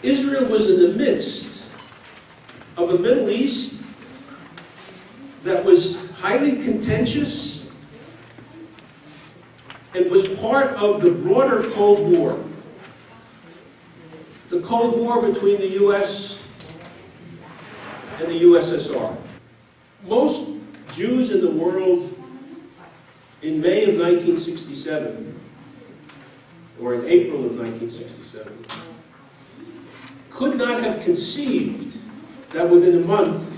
Israel was in the midst of a Middle East that was highly contentious and was part of the broader Cold War. The Cold War between the U.S. and the USSR. Most Jews in the world in May of 1967, or in April of 1967, could not have conceived that within a month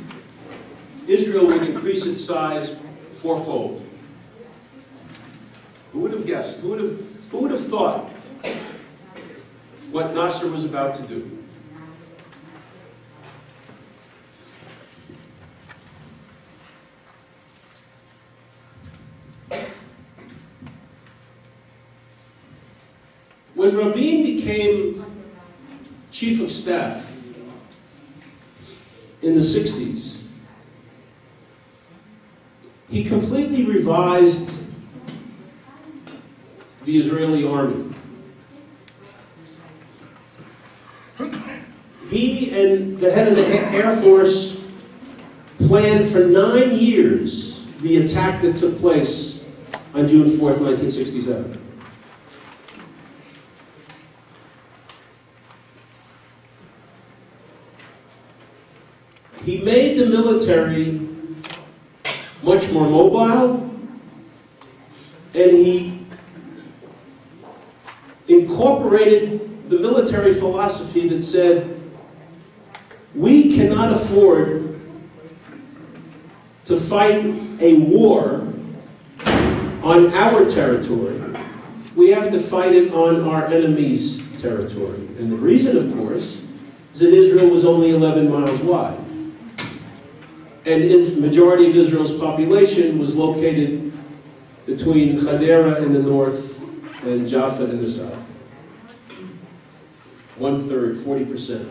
Israel would increase its size fourfold. Who would have guessed? Who would have thought what Nasser was about to do? When Rabin became chief of staff in the 60s, he completely revised the Israeli army. He and the head of the Air Force planned for 9 years the attack that took place on June 4th, 1967. He made the military much more mobile, and he incorporated the military philosophy that said, we cannot afford to fight a war on our territory. We have to fight it on our enemy's territory. And the reason, of course, is that Israel was only 11 miles wide. And the majority of Israel's population was located between Hadera in the north and Jaffa in the south. 1/3, 40%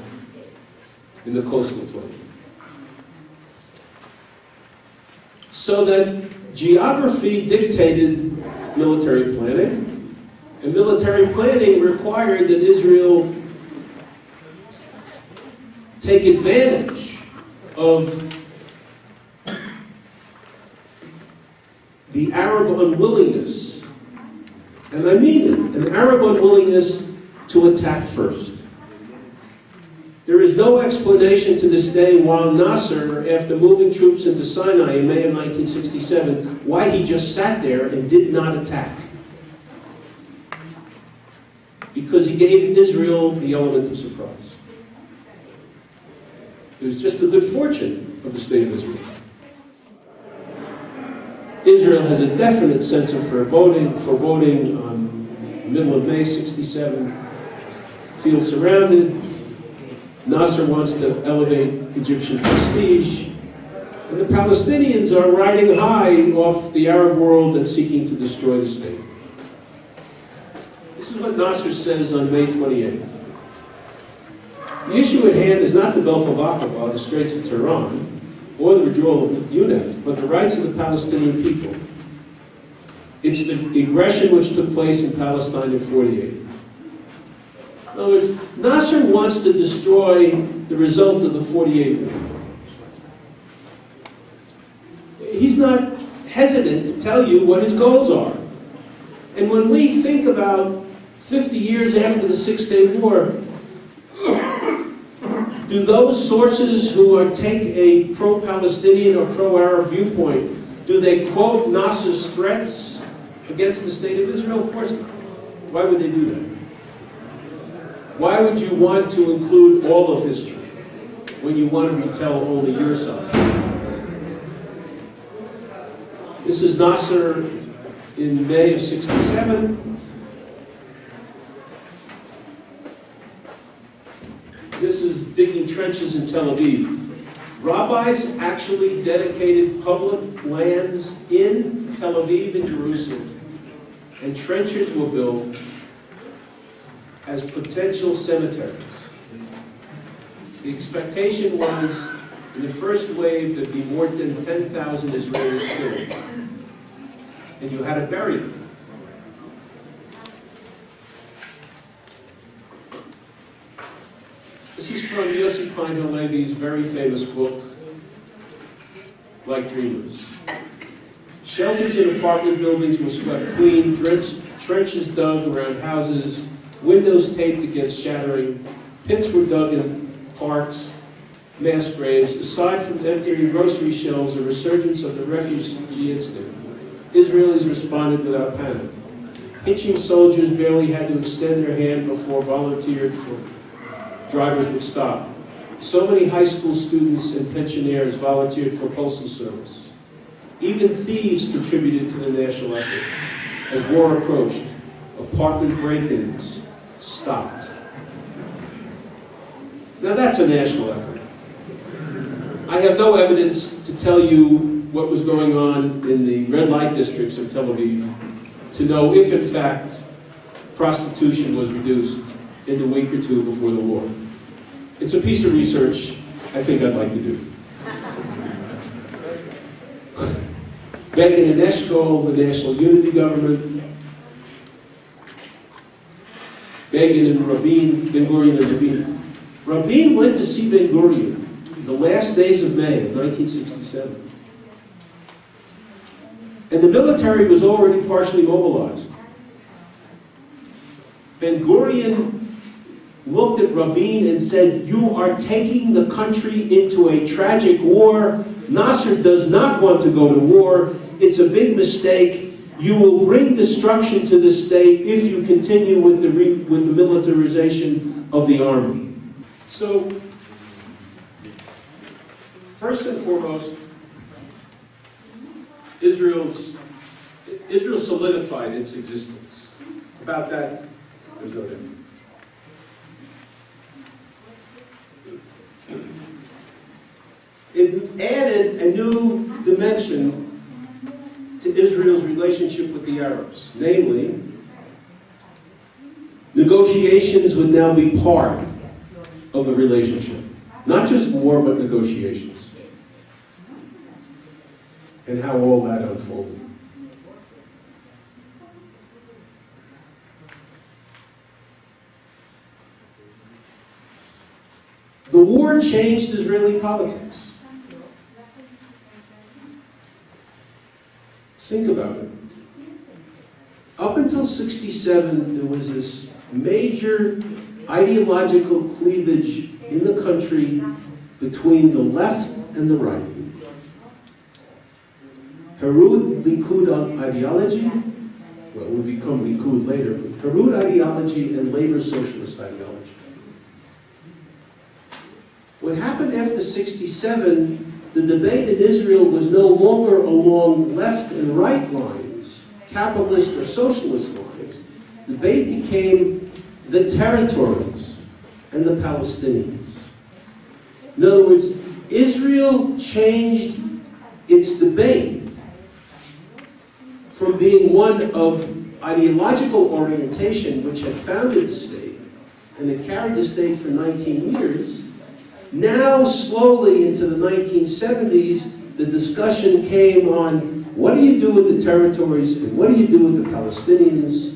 in the coastal plain. So that geography dictated military planning, and military planning required that Israel take advantage of the Arab unwillingness, and I mean it, an Arab unwillingness to attack first. There is no explanation to this day why Nasser, after moving troops into Sinai in May of 1967, why he just sat there and did not attack. Because he gave Israel the element of surprise. It was just the good fortune of the state of Israel. Israel has a definite sense of foreboding on the middle of May 67. Feels surrounded. Nasser wants to elevate Egyptian prestige. And the Palestinians are riding high off the Arab world and seeking to destroy the state. This is what Nasser says on May 28th. The issue at hand is not the Gulf of Aqaba, the Straits of Tehran, or the withdrawal of UNIF, but the rights of the Palestinian people. It's the aggression which took place in Palestine in 48. In other words, Nasser wants to destroy the result of the 48 war. He's not hesitant to tell you what his goals are. And when we think about 50 years after the Six-Day War, do those sources who take a pro-Palestinian or pro-Arab viewpoint, do they quote Nasser's threats against the state of Israel? Of course not. Why would they do that? Why would you want to include all of history when you want to retell only your side? This is Nasser in May of 67. This is digging trenches in Tel Aviv. Rabbis actually dedicated public lands in Tel Aviv and Jerusalem, and trenches were built as potential cemeteries. The expectation was, in the first wave, there'd be more than 10,000 Israelis killed, and you had to bury them. This is from Yossi Klein Halevi's very famous book, Like Dreamers. Shelters in apartment buildings were swept clean, trenches dug around houses, windows taped against shattering, pits were dug in parks, mass graves. Aside from emptying grocery shelves, a resurgence of the refugee instinct, Israelis responded without panic. Hitching soldiers barely had to extend their hand before volunteered for drivers would stop. So many high school students and pensioners volunteered for postal service. Even thieves contributed to the national effort. As war approached, apartment break-ins stopped. Now that's a national effort. I have no evidence to tell you what was going on in the red light districts of Tel Aviv to know if, in fact, prostitution was reduced in the week or two before the war. It's a piece of research I think I'd like to do. Begin and Eshkol, the National Unity Government. Begin and Rabin, Ben-Gurion and Rabin. Rabin went to see Ben-Gurion the last days of May of 1967. And the military was already partially mobilized. Ben-Gurion looked at Rabin and said, "You are taking the country into a tragic war. Nasser does not want to go to war. It's a big mistake. You will bring destruction to the state if you continue with the militarization of the army." So, first and foremost, Israel solidified its existence. About that, there's no doubt. It added a new dimension to Israel's relationship with the Arabs. Namely, negotiations would now be part of the relationship. Not just war, but negotiations. And how all that unfolded. The war changed Israeli politics. Think about it. Up until '67, there was this major ideological cleavage in the country between the left and the right. Harud Likud ideology, well, it would become Likud later, Harud ideology and labor socialist ideology. What happened after '67, the debate in Israel was no longer along left and right lines, capitalist or socialist lines. The debate became the territories and the Palestinians. In other words, Israel changed its debate from being one of ideological orientation, which had founded the state, and had carried the state for 19 years, now, slowly into the 1970s, the discussion came on what do you do with the territories and what do you do with the Palestinians?